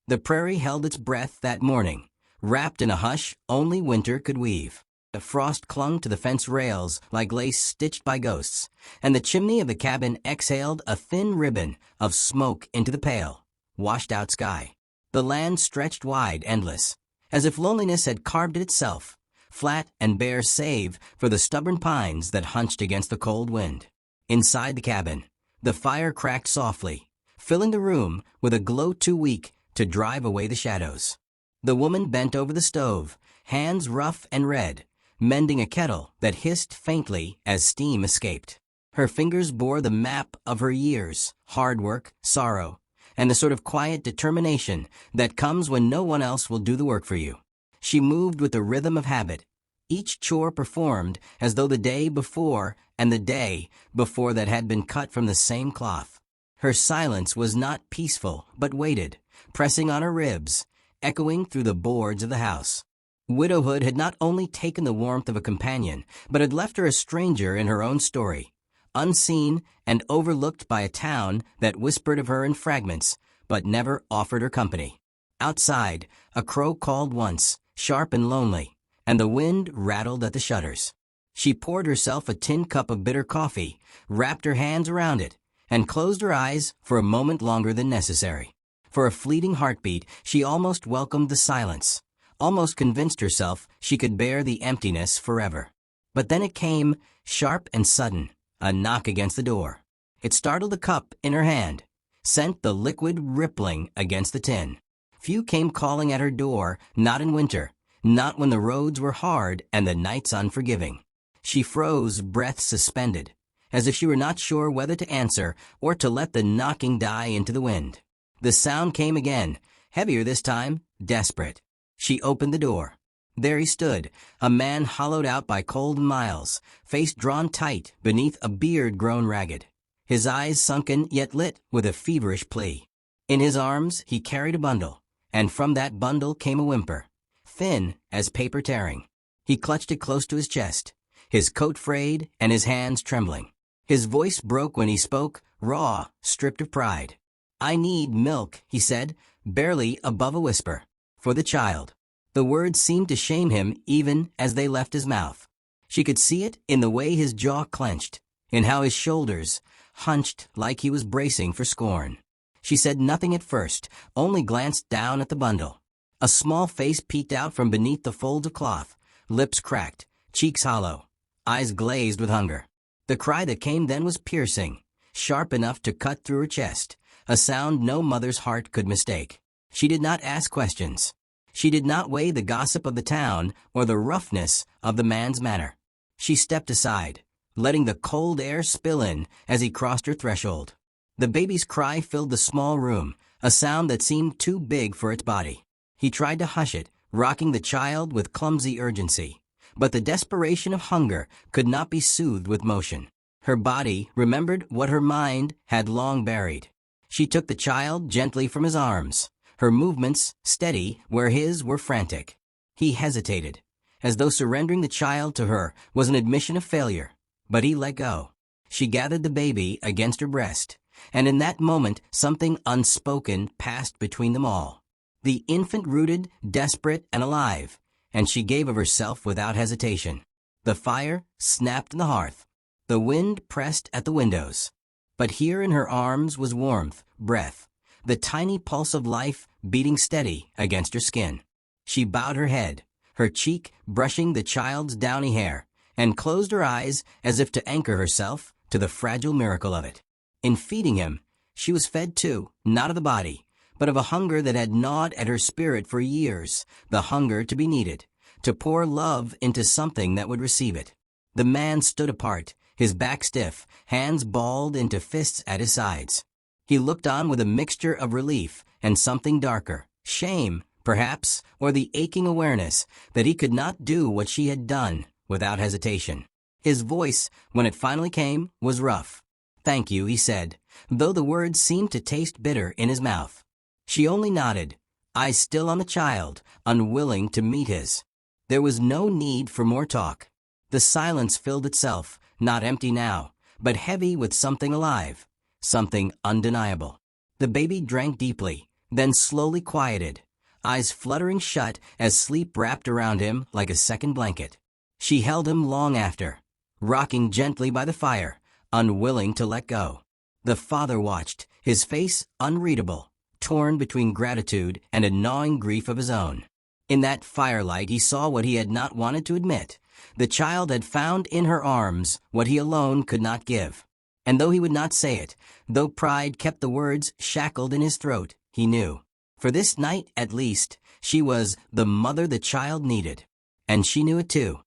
The prairie held its breath that morning, wrapped in a hush only winter could weave. The frost clung to the fence rails like lace stitched by ghosts, and the chimney of the cabin exhaled a thin ribbon of smoke into the pale, washed-out sky. The land stretched wide, endless, as if loneliness had carved it itself, flat and bare save for the stubborn pines that hunched against the cold wind. Inside the cabin, the fire cracked softly, filling the room with a glow too weak to drive away the shadows. The woman bent over the stove, hands rough and red, mending a kettle that hissed faintly as steam escaped. Her fingers bore the map of her years, hard work, sorrow, and the sort of quiet determination that comes when no one else will do the work for you. She moved with the rhythm of habit, each chore performed as though the day before and the day before that had been cut from the same cloth. Her silence was not peaceful but weighted, pressing on her ribs, echoing through the boards of the house. Widowhood had not only taken the warmth of a companion, but had left her a stranger in her own story, unseen and overlooked by a town that whispered of her in fragments, but never offered her company. Outside, a crow called once, sharp and lonely, and the wind rattled at the shutters. She poured herself a tin cup of bitter coffee, wrapped her hands around it, and closed her eyes for a moment longer than necessary. For a fleeting heartbeat, she almost welcomed the silence, almost convinced herself she could bear the emptiness forever. But then it came, sharp and sudden, a knock against the door. It startled the cup in her hand, sent the liquid rippling against the tin. Few came calling at her door, not in winter, not when the roads were hard and the nights unforgiving. She froze, breath suspended, as if she were not sure whether to answer or to let the knocking die into the wind. The sound came again, heavier this time, desperate. She opened the door. There he stood, a man hollowed out by cold miles, face drawn tight beneath a beard grown ragged, his eyes sunken yet lit with a feverish plea. In his arms he carried a bundle, and from that bundle came a whimper, thin as paper tearing. He clutched it close to his chest, his coat frayed and his hands trembling. His voice broke when he spoke, raw, stripped of pride. "I need milk," he said, barely above a whisper. "For the child." The words seemed to shame him even as they left his mouth. She could see it in the way his jaw clenched, in how his shoulders hunched like he was bracing for scorn. She said nothing at first, only glanced down at the bundle. A small face peeked out from beneath the folds of cloth, lips cracked, cheeks hollow, eyes glazed with hunger. The cry that came then was piercing, sharp enough to cut through her chest, a sound no mother's heart could mistake. She did not ask questions. She did not weigh the gossip of the town or the roughness of the man's manner. She stepped aside, letting the cold air spill in as he crossed her threshold. The baby's cry filled the small room, a sound that seemed too big for its body. He tried to hush it, rocking the child with clumsy urgency. But the desperation of hunger could not be soothed with motion. Her body remembered what her mind had long buried. She took the child gently from his arms, her movements steady where his were frantic. He hesitated, as though surrendering the child to her was an admission of failure, but he let go. She gathered the baby against her breast, and in that moment something unspoken passed between them all. The infant rooted, desperate, and alive, and she gave of herself without hesitation. The fire snapped in the hearth. The wind pressed at the windows. But here in her arms was warmth, breath, the tiny pulse of life beating steady against her skin. She bowed her head, her cheek brushing the child's downy hair, and closed her eyes as if to anchor herself to the fragile miracle of it. In feeding him, she was fed too, not of the body, but of a hunger that had gnawed at her spirit for years, the hunger to be needed, to pour love into something that would receive it. The man stood apart, his back stiff, hands balled into fists at his sides. He looked on with a mixture of relief and something darker, shame, perhaps, or the aching awareness that he could not do what she had done without hesitation. His voice, when it finally came, was rough. "Thank you," he said, though the words seemed to taste bitter in his mouth. She only nodded, eyes still on the child, unwilling to meet his. There was no need for more talk. The silence filled itself, not empty now, but heavy with something alive, something undeniable. The baby drank deeply, then slowly quieted, eyes fluttering shut as sleep wrapped around him like a second blanket. She held him long after, rocking gently by the fire, unwilling to let go. The father watched, his face unreadable, torn between gratitude and a gnawing grief of his own. In that firelight he saw what he had not wanted to admit. The child had found in her arms what he alone could not give. And though he would not say it, though pride kept the words shackled in his throat, he knew. For this night, at least, she was the mother the child needed. And she knew it too.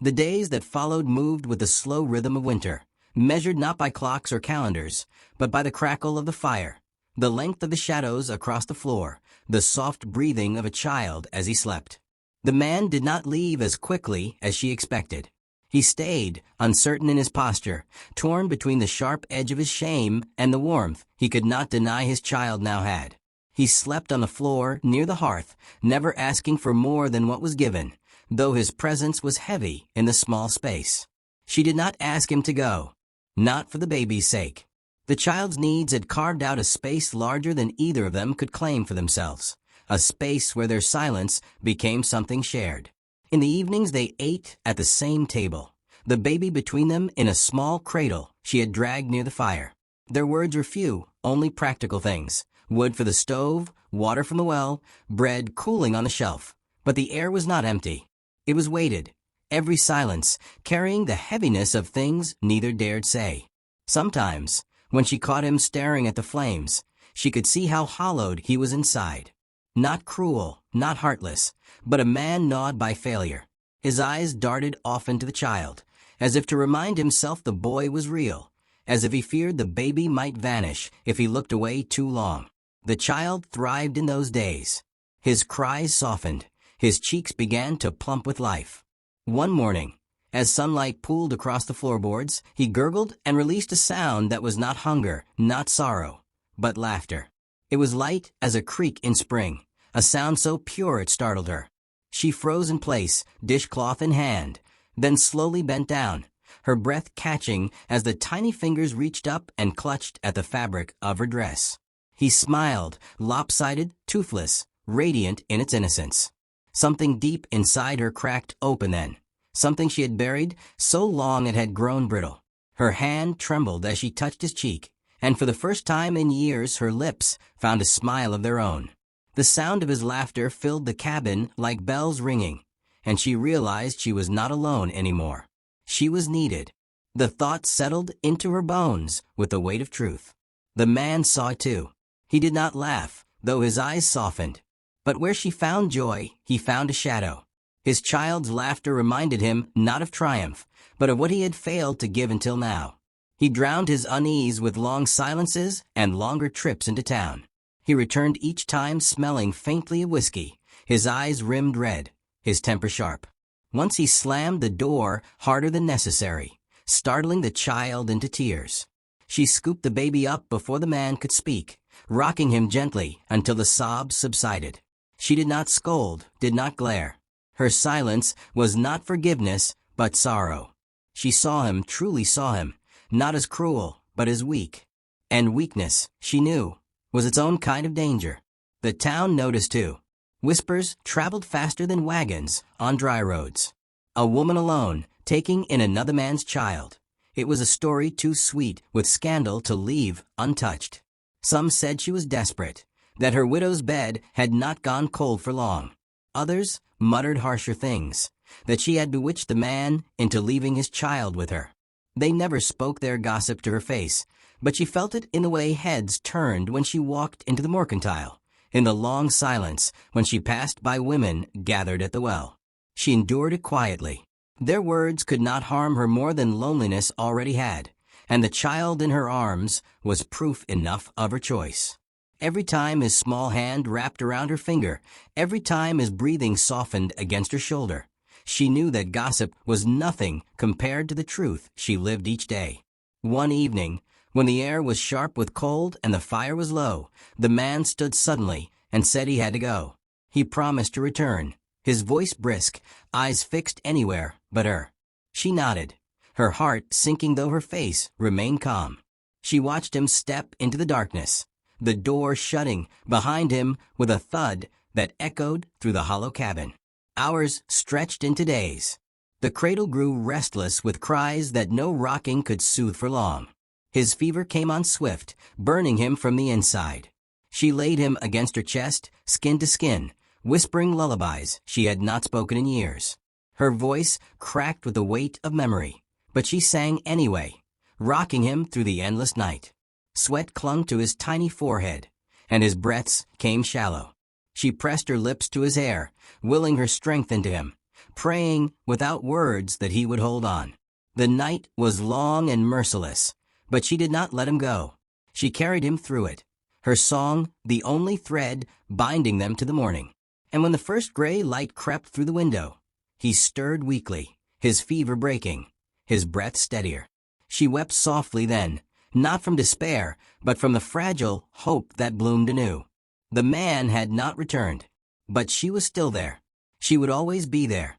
The days that followed moved with the slow rhythm of winter, measured not by clocks or calendars, but by the crackle of the fire, the length of the shadows across the floor, the soft breathing of a child as he slept. The man did not leave as quickly as she expected. He stayed, uncertain in his posture, torn between the sharp edge of his shame and the warmth he could not deny his child now had. He slept on the floor near the hearth, never asking for more than what was given, though his presence was heavy in the small space. She did not ask him to go, not for the baby's sake. The child's needs had carved out a space larger than either of them could claim for themselves, a space where their silence became something shared. In the evenings they ate at the same table, the baby between them in a small cradle she had dragged near the fire. Their words were few, only practical things: wood for the stove, water from the well, bread cooling on the shelf. But the air was not empty. It was weighted, every silence carrying the heaviness of things neither dared say. Sometimes, when she caught him staring at the flames, she could see how hollowed he was inside. Not cruel, not heartless, but a man gnawed by failure. His eyes darted often to the child, as if to remind himself the boy was real, as if he feared the baby might vanish if he looked away too long. The child thrived in those days. His cries softened, his cheeks began to plump with life. One morning, as sunlight pooled across the floorboards, he gurgled and released a sound that was not hunger, not sorrow, but laughter. It was light as a creek in spring, a sound so pure it startled her. She froze in place, dishcloth in hand, then slowly bent down, her breath catching as the tiny fingers reached up and clutched at the fabric of her dress. He smiled, lopsided, toothless, radiant in its innocence. Something deep inside her cracked open then, something she had buried so long it had grown brittle. Her hand trembled as she touched his cheek, and for the first time in years her lips found a smile of their own. The sound of his laughter filled the cabin like bells ringing, and she realized she was not alone anymore. She was needed. The thought settled into her bones with the weight of truth. The man saw it too. He did not laugh, though his eyes softened. But where she found joy, he found a shadow. His child's laughter reminded him not of triumph, but of what he had failed to give until now. He drowned his unease with long silences and longer trips into town. He returned each time smelling faintly of whiskey, his eyes rimmed red, his temper sharp. Once he slammed the door harder than necessary, startling the child into tears. She scooped the baby up before the man could speak, rocking him gently until the sobs subsided. She did not scold, did not glare. Her silence was not forgiveness, but sorrow. She saw him, truly saw him, not as cruel, but as weak. And weakness, she knew, was its own kind of danger. The town noticed too. Whispers traveled faster than wagons on dry roads. A woman alone, taking in another man's child. It was a story too sweet with scandal to leave untouched. Some said she was desperate, that her widow's bed had not gone cold for long. Others muttered harsher things, that she had bewitched the man into leaving his child with her. They never spoke their gossip to her face, but she felt it in the way heads turned when she walked into the mercantile, in the long silence when she passed by women gathered at the well. She endured it quietly. Their words could not harm her more than loneliness already had, and the child in her arms was proof enough of her choice. Every time his small hand wrapped around her finger, every time his breathing softened against her shoulder, she knew that gossip was nothing compared to the truth she lived each day. One evening, when the air was sharp with cold and the fire was low, the man stood suddenly and said he had to go. He promised to return, his voice brisk, eyes fixed anywhere but her. She nodded, her heart sinking though her face remained calm. She watched him step into the darkness, the door shutting behind him with a thud that echoed through the hollow cabin. Hours stretched into days. The cradle grew restless with cries that no rocking could soothe for long. His fever came on swift, burning him from the inside. She laid him against her chest, skin to skin, whispering lullabies she had not spoken in years. Her voice cracked with the weight of memory, but she sang anyway, rocking him through the endless night. Sweat clung to his tiny forehead, and his breaths came shallow. She pressed her lips to his hair, willing her strength into him, praying without words that he would hold on. The night was long and merciless, but she did not let him go. She carried him through it, her song the only thread binding them to the morning. And when the first gray light crept through the window, he stirred weakly, his fever breaking, his breath steadier. She wept softly then, not from despair, but from the fragile hope that bloomed anew. The man had not returned, but she was still there. She would always be there.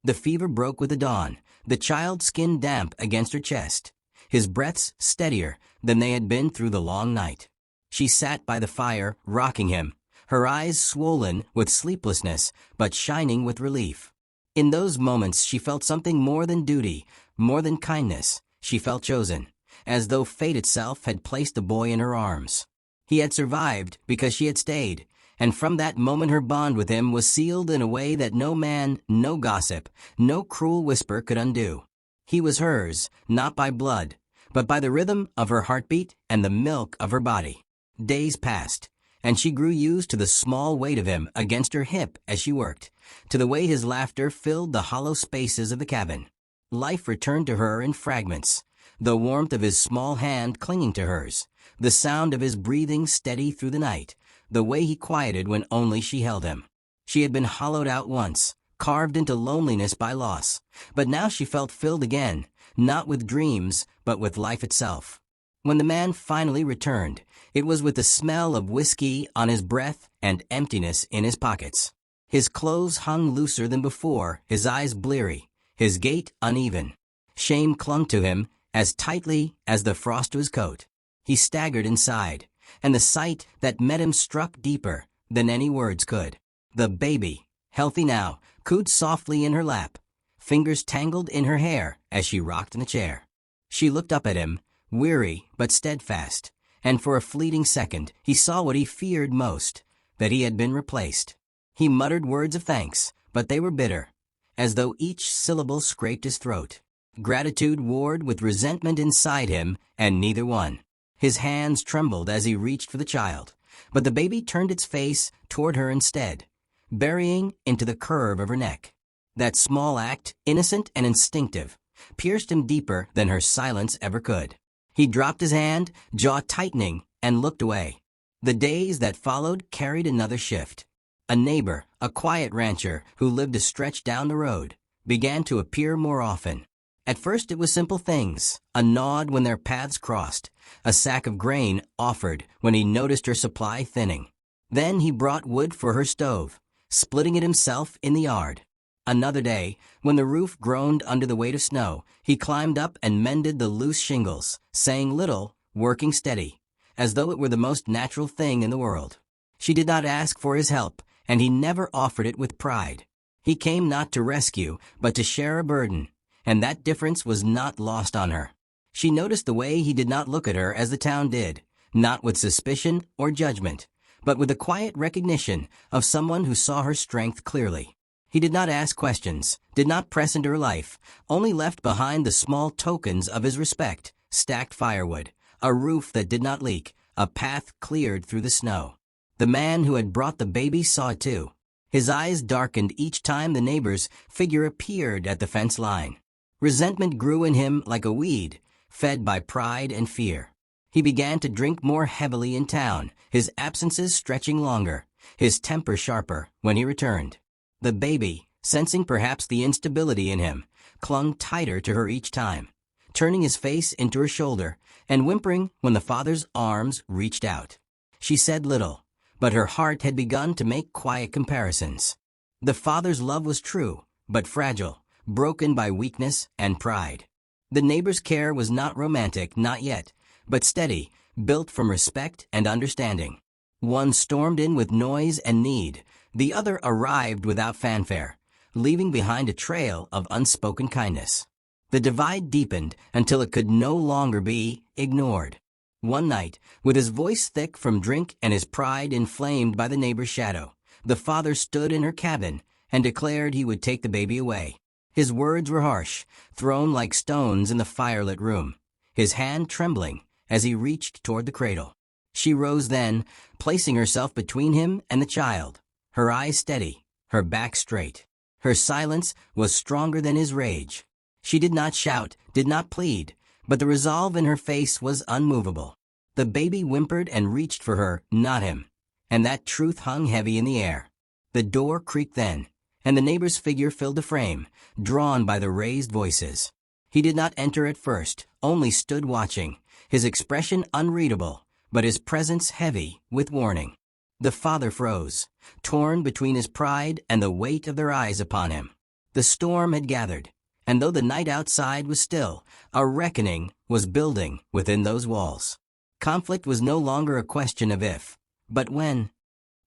The fever broke with the dawn, the child's skin damp against her chest, his breaths steadier than they had been through the long night. She sat by the fire, rocking him, her eyes swollen with sleeplessness but shining with relief. In those moments she felt something more than duty, more than kindness. She felt chosen, as though fate itself had placed the boy in her arms. He had survived because she had stayed, and from that moment her bond with him was sealed in a way that no man, no gossip, no cruel whisper could undo. He was hers, not by blood, but by the rhythm of her heartbeat and the milk of her body. Days passed, and she grew used to the small weight of him against her hip as she worked, to the way his laughter filled the hollow spaces of the cabin. Life returned to her in fragments, the warmth of his small hand clinging to hers, the sound of his breathing steady through the night, the way he quieted when only she held him. She had been hollowed out once, carved into loneliness by loss, but now she felt filled again, not with dreams, but with life itself. When the man finally returned, it was with the smell of whiskey on his breath and emptiness in his pockets. His clothes hung looser than before, his eyes bleary, his gait uneven. Shame clung to him as tightly as the frost to his coat. He staggered inside, and the sight that met him struck deeper than any words could. The baby, healthy now, cooed softly in her lap, fingers tangled in her hair as she rocked in the chair. She looked up at him, weary but steadfast, and for a fleeting second he saw what he feared most, that he had been replaced. He muttered words of thanks, but they were bitter, as though each syllable scraped his throat. Gratitude warred with resentment inside him, and neither won. His hands trembled as he reached for the child, but the baby turned its face toward her instead, burying into the curve of her neck. That small act, innocent and instinctive, pierced him deeper than her silence ever could. He dropped his hand, jaw tightening, and looked away. The days that followed carried another shift. A neighbor, a quiet rancher who lived a stretch down the road, began to appear more often. At first it was simple things, a nod when their paths crossed, a sack of grain offered when he noticed her supply thinning. Then he brought wood for her stove, splitting it himself in the yard. Another day, when the roof groaned under the weight of snow, he climbed up and mended the loose shingles, saying little, working steady, as though it were the most natural thing in the world. She did not ask for his help, and he never offered it with pride. He came not to rescue, but to share a burden, and that difference was not lost on her. She noticed the way he did not look at her as the town did, not with suspicion or judgment, but with a quiet recognition of someone who saw her strength clearly. He did not ask questions, did not press into her life, only left behind the small tokens of his respect, stacked firewood, a roof that did not leak, a path cleared through the snow. The man who had brought the baby saw it too. His eyes darkened each time the neighbor's figure appeared at the fence line. Resentment grew in him like a weed, fed by pride and fear. He began to drink more heavily in town, his absences stretching longer, his temper sharper when he returned. The baby, sensing perhaps the instability in him, clung tighter to her each time, turning his face into her shoulder and whimpering when the father's arms reached out. She said little, but her heart had begun to make quiet comparisons. The father's love was true, but fragile, broken by weakness and pride. The neighbor's care was not romantic, not yet, but steady, built from respect and understanding. One stormed in with noise and need, the other arrived without fanfare, leaving behind a trail of unspoken kindness. The divide deepened until it could no longer be ignored. One night, with his voice thick from drink and his pride inflamed by the neighbor's shadow, the father stood in her cabin and declared he would take the baby away. His words were harsh, thrown like stones in the firelit room, his hand trembling as he reached toward the cradle. She rose then, placing herself between him and the child, her eyes steady, her back straight. Her silence was stronger than his rage. She did not shout, did not plead, but the resolve in her face was unmovable. The baby whimpered and reached for her, not him, and that truth hung heavy in the air. The door creaked then, and the neighbor's figure filled the frame, drawn by the raised voices. He did not enter at first, only stood watching, his expression unreadable, but his presence heavy with warning. The father froze, torn between his pride and the weight of their eyes upon him. The storm had gathered, and though the night outside was still, a reckoning was building within those walls. Conflict was no longer a question of if, but when.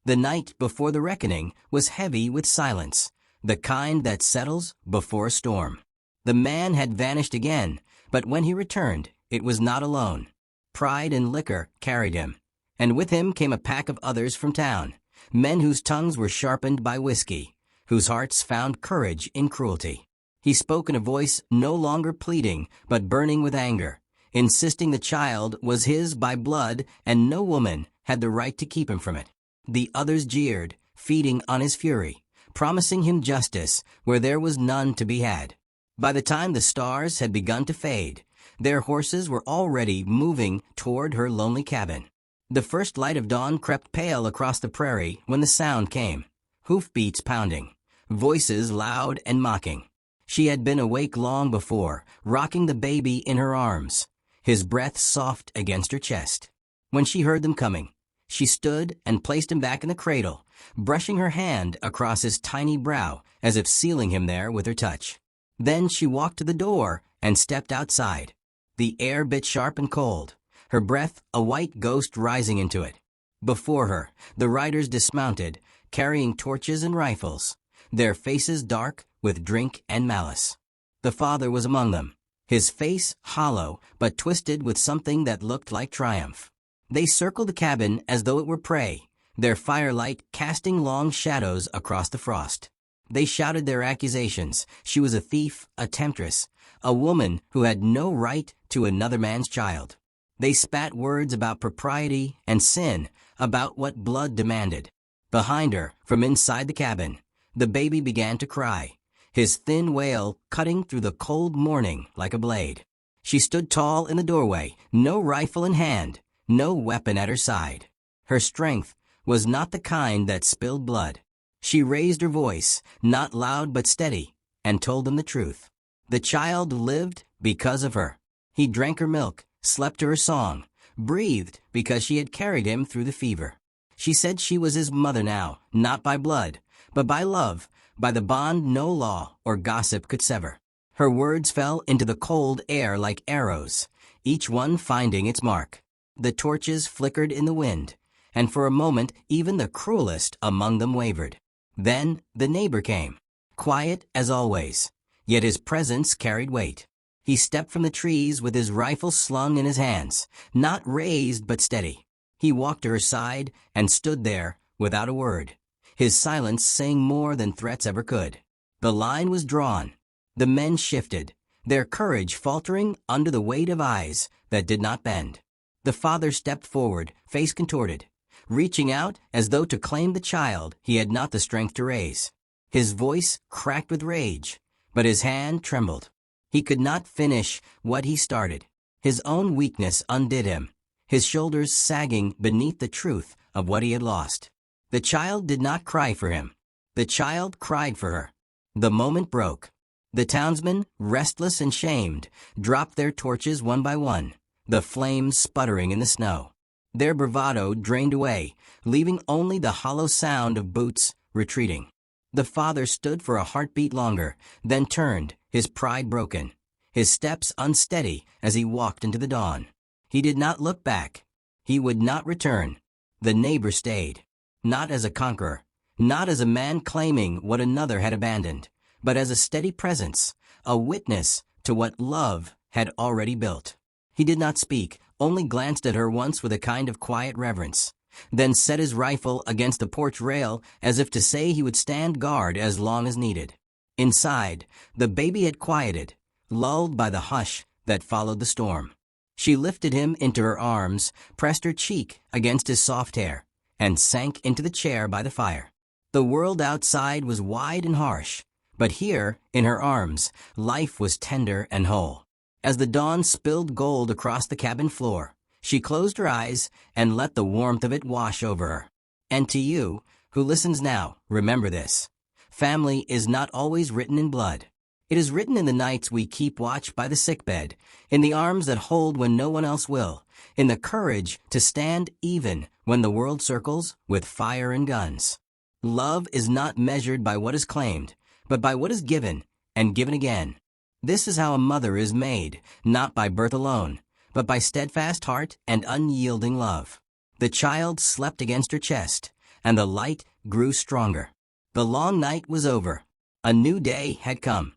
The night before the reckoning was heavy with silence, the kind that settles before a storm. The man had vanished again, but when he returned, it was not alone. Pride and liquor carried him, and with him came a pack of others from town, men whose tongues were sharpened by whiskey, whose hearts found courage in cruelty. He spoke in a voice no longer pleading, but burning with anger, insisting the child was his by blood and no woman had the right to keep him from it. The others jeered, feeding on his fury, promising him justice where there was none to be had. By the time the stars had begun to fade, their horses were already moving toward her lonely cabin. The first light of dawn crept pale across the prairie when the sound came, hoofbeats pounding, voices loud and mocking. She had been awake long before, rocking the baby in her arms, his breath soft against her chest. When she heard them coming, she stood and placed him back in the cradle, brushing her hand across his tiny brow as if sealing him there with her touch. Then she walked to the door and stepped outside. The air bit sharp and cold, her breath a white ghost rising into it. Before her, the riders dismounted, carrying torches and rifles, their faces dark with drink and malice. The father was among them, his face hollow but twisted with something that looked like triumph. They circled the cabin as though it were prey, their firelight casting long shadows across the frost. They shouted their accusations. She was a thief, a temptress, a woman who had no right to another man's child. They spat words about propriety and sin, about what blood demanded. Behind her, from inside the cabin, the baby began to cry, his thin wail cutting through the cold morning like a blade. She stood tall in the doorway, no rifle in hand, no weapon at her side. Her strength was not the kind that spilled blood. She raised her voice, not loud but steady, and told them the truth. The child lived because of her. He drank her milk, slept to her song, breathed because she had carried him through the fever. She said she was his mother now, not by blood, but by love, by the bond no law or gossip could sever. Her words fell into the cold air like arrows, each one finding its mark. The torches flickered in the wind, and for a moment even the cruelest among them wavered. Then the neighbor came, quiet as always, yet his presence carried weight. He stepped from the trees with his rifle slung in his hands, not raised but steady. He walked to her side and stood there without a word, his silence saying more than threats ever could. The line was drawn. The men shifted, their courage faltering under the weight of eyes that did not bend. The father stepped forward, face contorted, reaching out as though to claim the child he had not the strength to raise. His voice cracked with rage, but his hand trembled. He could not finish what he started. His own weakness undid him, his shoulders sagging beneath the truth of what he had lost. The child did not cry for him. The child cried for her. The moment broke. The townsmen, restless and shamed, dropped their torches one by one, the flames sputtering in the snow. Their bravado drained away, leaving only the hollow sound of boots retreating. The father stood for a heartbeat longer, then turned, his pride broken, his steps unsteady as he walked into the dawn. He did not look back. He would not return. The neighbor stayed, not as a conqueror, not as a man claiming what another had abandoned, but as a steady presence, a witness to what love had already built. He did not speak, only glanced at her once with a kind of quiet reverence, then set his rifle against the porch rail as if to say he would stand guard as long as needed. Inside, the baby had quieted, lulled by the hush that followed the storm. She lifted him into her arms, pressed her cheek against his soft hair, and sank into the chair by the fire. The world outside was wide and harsh, but here, in her arms, life was tender and whole. As the dawn spilled gold across the cabin floor, she closed her eyes and let the warmth of it wash over her. And to you, who listens now, remember this. Family is not always written in blood. It is written in the nights we keep watch by the sickbed, in the arms that hold when no one else will, in the courage to stand even when the world circles with fire and guns. Love is not measured by what is claimed, but by what is given, and given again. This is how a mother is made, not by birth alone, but by steadfast heart and unyielding love. The child slept against her chest, and the light grew stronger. The long night was over. A new day had come.